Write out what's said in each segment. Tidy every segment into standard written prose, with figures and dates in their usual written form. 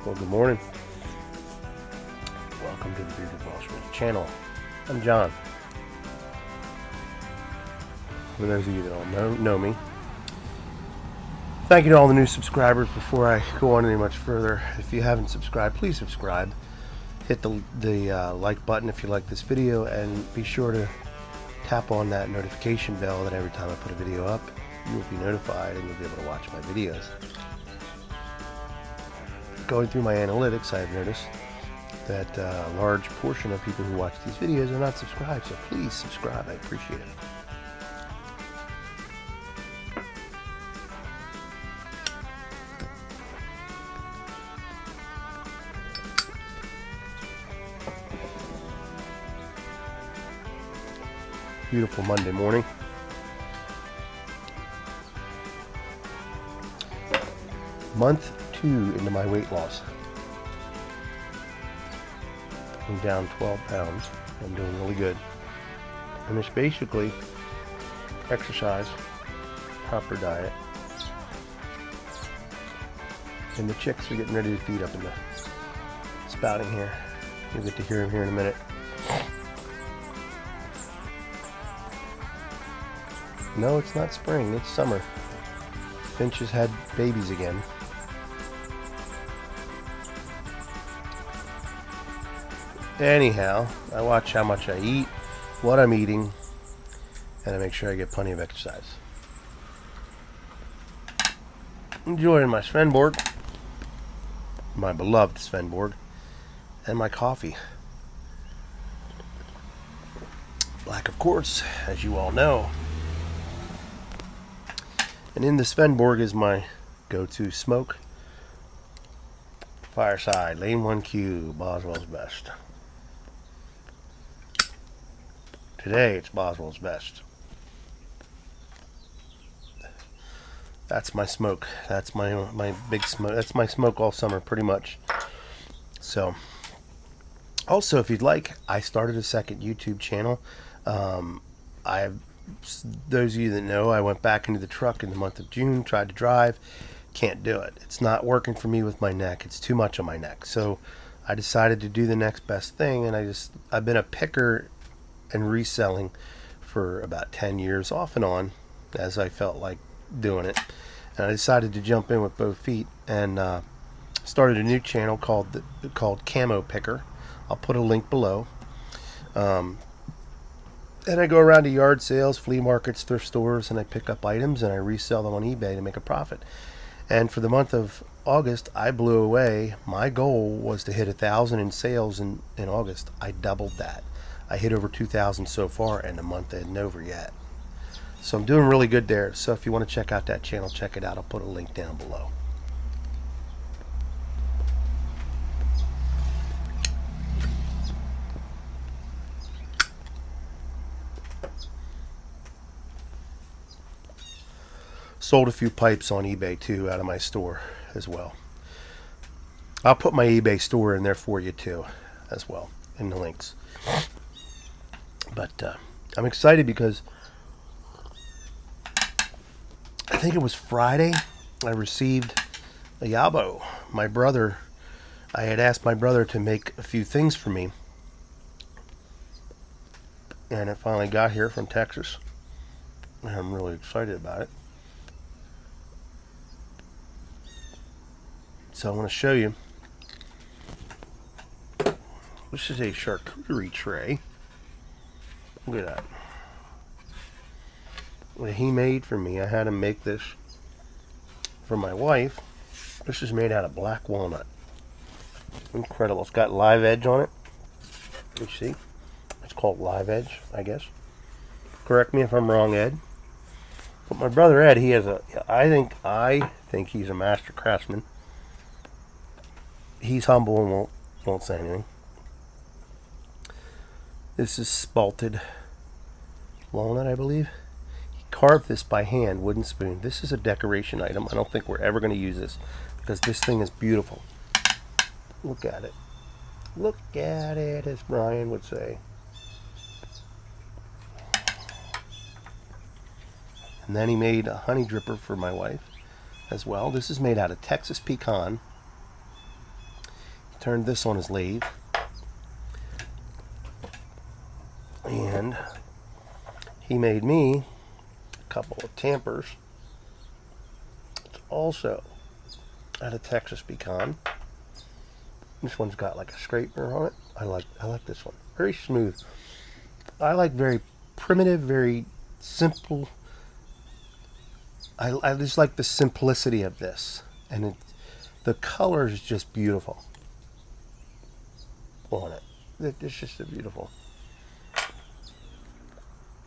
Well, good morning. Welcome to the Bearded Welshman channel. I'm John. For those of you that don't know me, thank you to all the new subscribers. Before I go on any much further, if you haven't subscribed, please subscribe. Hit the like button if you like this video, and be sure to tap on that notification bell that every time I put a video up, you will be notified and you'll be able to watch my videos. Going through my analytics, I've noticed that a large portion of people who watch these videos are not subscribed, so please subscribe. I appreciate it. Beautiful Monday morning. Month 2 into my weight loss. I'm down 12 pounds. I'm doing really good. And it's basically exercise, proper diet, and the chicks are getting ready to feed up in the spouting here. You'll get to hear them here in a minute. No, it's not spring, it's summer. Finches had babies again. Anyhow, I watch how much I eat, what I'm eating, and I make sure I get plenty of exercise. Enjoying my Svenborg, my beloved Svenborg, and my coffee. Black, of course, as you all know. And in the Svenborg is my go-to smoke. Fireside, Lane 1Q, Boswell's Best. Today it's Boswell's Best. That's my smoke. That's my big smoke. That's my smoke all summer, pretty much. So, also, if you'd like, I started a second YouTube channel. Those of you that know, I went back into the truck in the month of June, tried to drive, can't do it. It's not working for me with my neck. It's too much on my neck. So I decided to do the next best thing, and I've been a picker and reselling for about 10 years off and on as I felt like doing it. And I decided to jump in with both feet and started a new channel called Camo Picker. I'll put a link below. And I go around to yard sales, flea markets, thrift stores, and I pick up items and I resell them on eBay to make a profit. And for the month of August, I blew away. My goal was to hit 1,000 in sales in August. I doubled that. I hit over 2,000 so far, and the month isn't over yet. So I'm doing really good there. So if you want to check out that channel, check it out. I'll put a link down below. Sold a few pipes on eBay too out of my store as well. I'll put my eBay store in there for you too as well in the links. But I'm excited because I think it was Friday I received a yabo. I had asked my brother to make a few things for me, and it finally got here from Texas. And I'm really excited about it. So I want to show you. This is a charcuterie tray. Look at that. What he made for me. I had him make this for my wife. This is made out of black walnut. Incredible. It's got live edge on it. You see? It's called live edge, I guess. Correct me if I'm wrong, Ed. But my brother Ed, he has I think he's a master craftsman. He's humble and won't say anything. This is spalted walnut, I believe. He carved this by hand, wooden spoon. This is a decoration item. I don't think we're ever going to use this because this thing is beautiful. Look at it. Look at it, as Brian would say. And then he made a honey dripper for my wife as well. This is made out of Texas pecan. turned this on his lathe. And he made me a couple of tampers. It's also out of Texas pecan. This one's got like a scraper on it. I like this one. Very smooth. I like very primitive, very simple. I just like the simplicity of this, and the color is just beautiful on it. It's just a beautiful.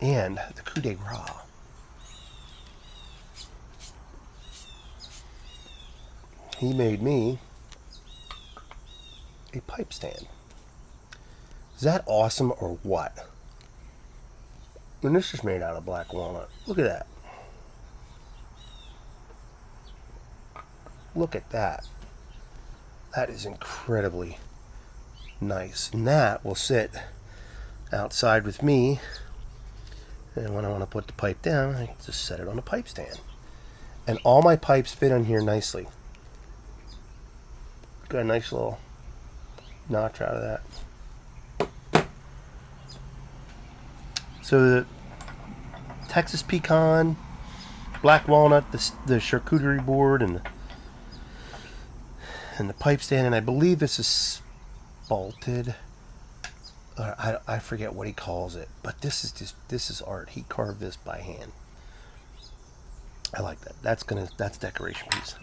And the coup de grace. He made me a pipe stand. Is that awesome or what? And this is made out of black walnut. Look at that. Look at that. That is incredibly nice. And that will sit outside with me. And when I want to put the pipe down, I just set it on a pipe stand. And all my pipes fit on here nicely. Got a nice little notch out of that. So the Texas pecan, black walnut, the charcuterie board, and the pipe stand, and I believe this is spalted. I forget what he calls it, but this is art. He carved this by hand. I like that. That's decoration piece.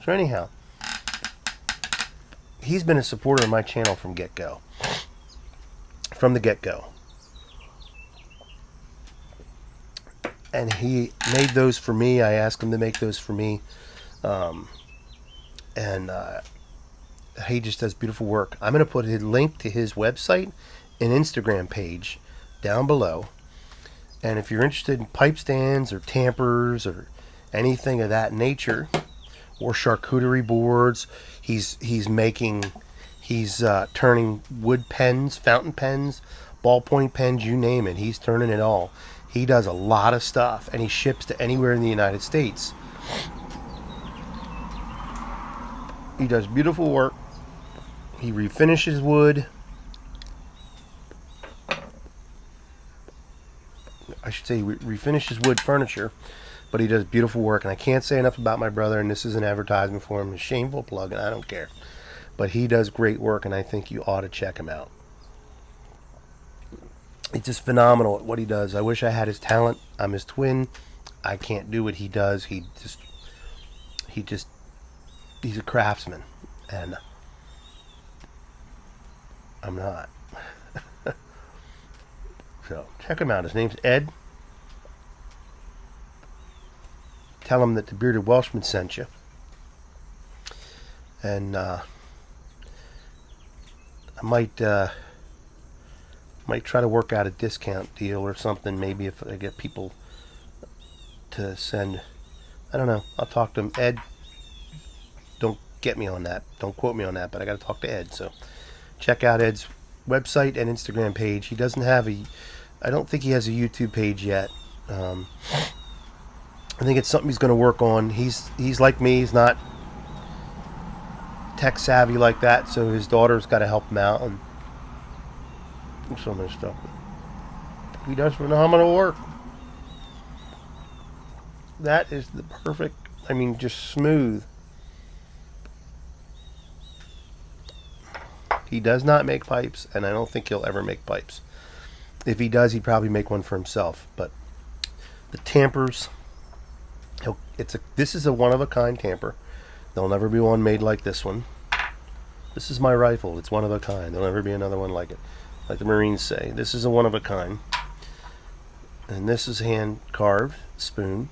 So anyhow, he's been a supporter of my channel from the get-go. And he made those for me. I asked him to make those for me. He just does beautiful work. I'm going to put a link to his website and Instagram page down below. And if you're interested in pipe stands or tampers or anything of that nature, or charcuterie boards, he's turning wood pens, fountain pens, ballpoint pens, you name it. He's turning it all. He does a lot of stuff, and he ships to anywhere in the United States. He does beautiful work. He refinishes wood. I should say he refinishes wood furniture, but he does beautiful work. And I can't say enough about my brother, and this is an advertisement for him, a shameful plug, and I don't care. But he does great work, and I think you ought to check him out. It's just phenomenal at what he does. I wish I had his talent. I'm his twin. I can't do what he does. He's a craftsman, and I'm not. So check him out. His name's Ed. Tell him that the Bearded Welshman sent you. And I might try to work out a discount deal or something. Maybe if I get people to send. I don't know. I'll talk to him. Ed, don't get me on that. Don't quote me on that. But I got to talk to Ed. So check out Ed's website and Instagram page. He doesn't have I don't think he has a YouTube page yet. I think it's something he's going to work on. He's like me. He's not tech savvy like that, so his daughter's got to help him out and some of this stuff. He does phenomenal work. That is the perfect, just smooth. He does not make pipes, and I don't think he'll ever make pipes. If he does, he'd probably make one for himself. But the tampers, this is a one-of-a-kind tamper. There'll never be one made like this one. This is my rifle. It's one of a kind. There'll never be another one like it. Like the Marines say, this is a one-of-a-kind. And this is hand-carved spoon.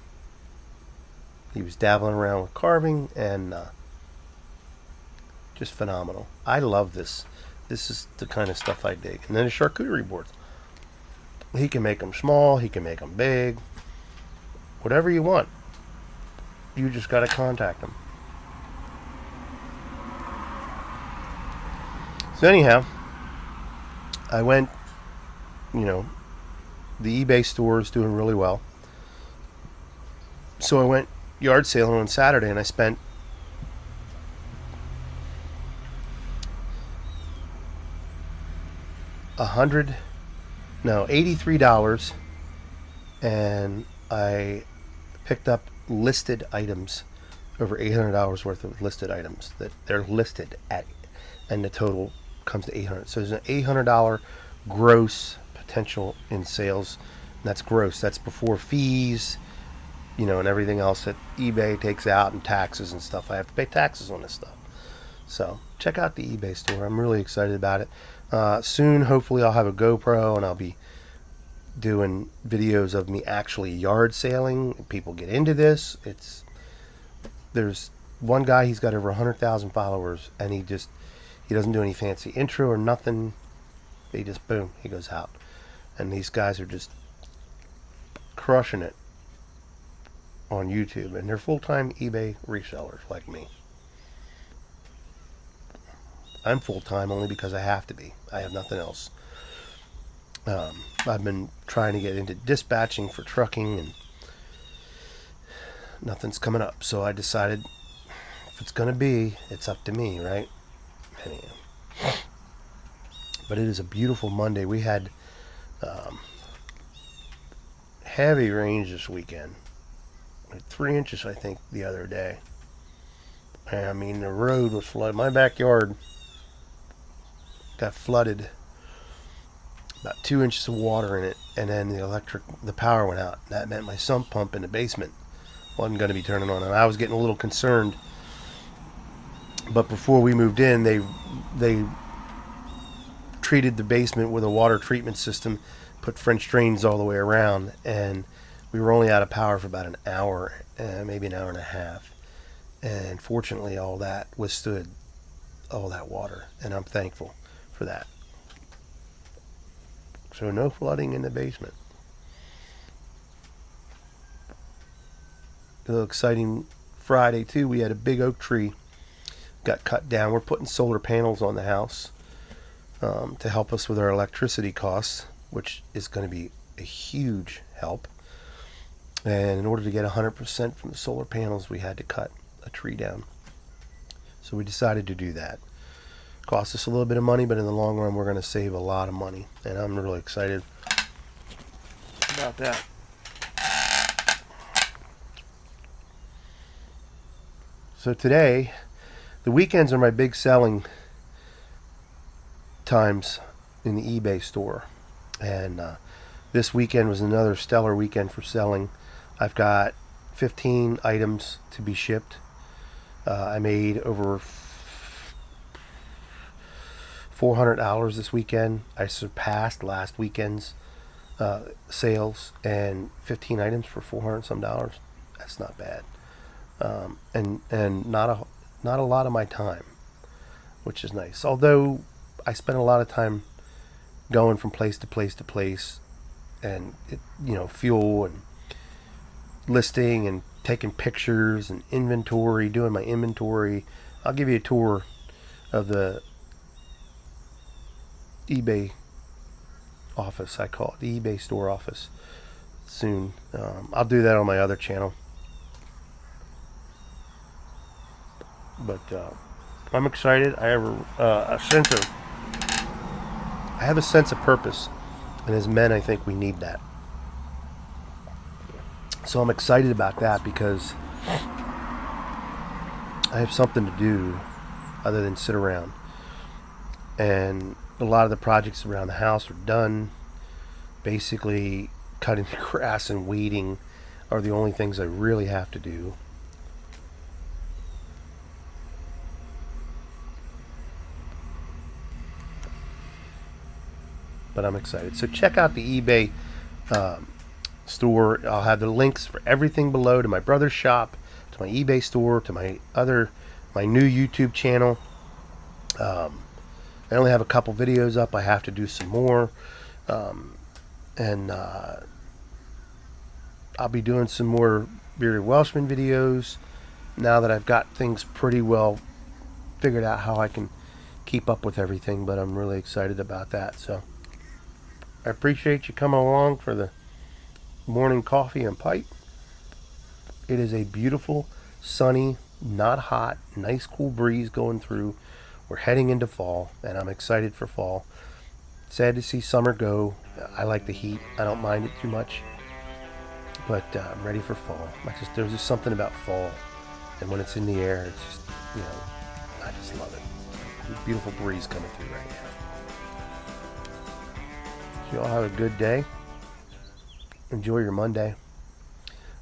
He was dabbling around with carving, and just phenomenal. I love this. This is the kind of stuff I dig. And then the charcuterie boards. He can make them small. He can make them big. Whatever you want. You just got to contact him. So anyhow, I went, the eBay store is doing really well. So I went yard sailing on Saturday, and I spent $83, and I picked up listed items, over $800 worth of listed items that they're listed at, and the total comes to $800. So there's an $800 gross potential in sales. And that's gross. That's before fees, and everything else that eBay takes out, and taxes and stuff. I have to pay taxes on this stuff. So check out the eBay store. I'm really excited about it. Soon, hopefully, I'll have a GoPro and I'll be doing videos of me actually yard sailing. People get into this. There's one guy, he's got over 100,000 followers, and he doesn't do any fancy intro or nothing. He just, boom, he goes out. And these guys are just crushing it on YouTube, and they're full-time eBay resellers like me. I'm full-time only because I have to be. I have nothing else. I've been trying to get into dispatching for trucking, and nothing's coming up. So I decided, if it's going to be, it's up to me, right? Anyhow. But it is a beautiful Monday. We had heavy rains this weekend. Like 3 inches, I think, the other day. And, I mean, the road was flooded. My backyard got flooded. About 2 inches of water in it, and then the power went out. That meant my sump pump in the basement wasn't going to be turning on, and I was getting a little concerned. But before we moved in, they treated the basement with a water treatment system, put French drains all the way around, and we were only out of power for about an hour, maybe an hour and a half. And fortunately, all that withstood all that water, and I'm thankful for that. So no flooding in the basement. A little exciting Friday too. We had a big oak tree got cut down. We're putting solar panels on the house to help us with our electricity costs, which is going to be a huge help. And in order to get 100% from the solar panels, we had to cut a tree down. So we decided to do that. Cost us a little bit of money, but in the long run, we're going to save a lot of money, and I'm really excited about that. So today, the weekends are my big selling times in the eBay store, and this weekend was another stellar weekend for selling. I've got 15 items to be shipped. I made over $400 this weekend. I surpassed last weekend's sales, and 15 items for $400 some dollars. That's not bad, and not a lot of my time, which is nice. Although I spent a lot of time going from place to place to place, and fuel and listing and taking pictures and inventory, doing my inventory. I'll give you a tour of the eBay office, I call it, the eBay store office, soon. I'll do that on my other channel. But I'm excited. I have a sense of purpose, and as men, I think we need that. So I'm excited about that because I have something to do other than sit around. And a lot of the projects around the house are done. Basically, cutting the grass and weeding are the only things I really have to do. But I'm excited. So check out the eBay store. I'll have the links for everything below, to my brother's shop, to my eBay store, to my new YouTube channel. I only have a couple videos up. I have to do some more. And I'll be doing some more Bearded Welshman videos now that I've got things pretty well figured out how I can keep up with everything. But I'm really excited about that. So I appreciate you coming along for the morning coffee and pipe. It is a beautiful, sunny, not hot, nice cool breeze going through. We're heading into fall, and I'm excited for fall. Sad to see summer go. I like the heat. I don't mind it too much. But I'm ready for fall. There's just something about fall. And when it's in the air, it's just, I just love it. Beautiful breeze coming through right now. So you all have a good day. Enjoy your Monday.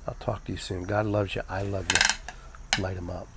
I'll talk to you soon. God loves you. I love you. Light 'em up.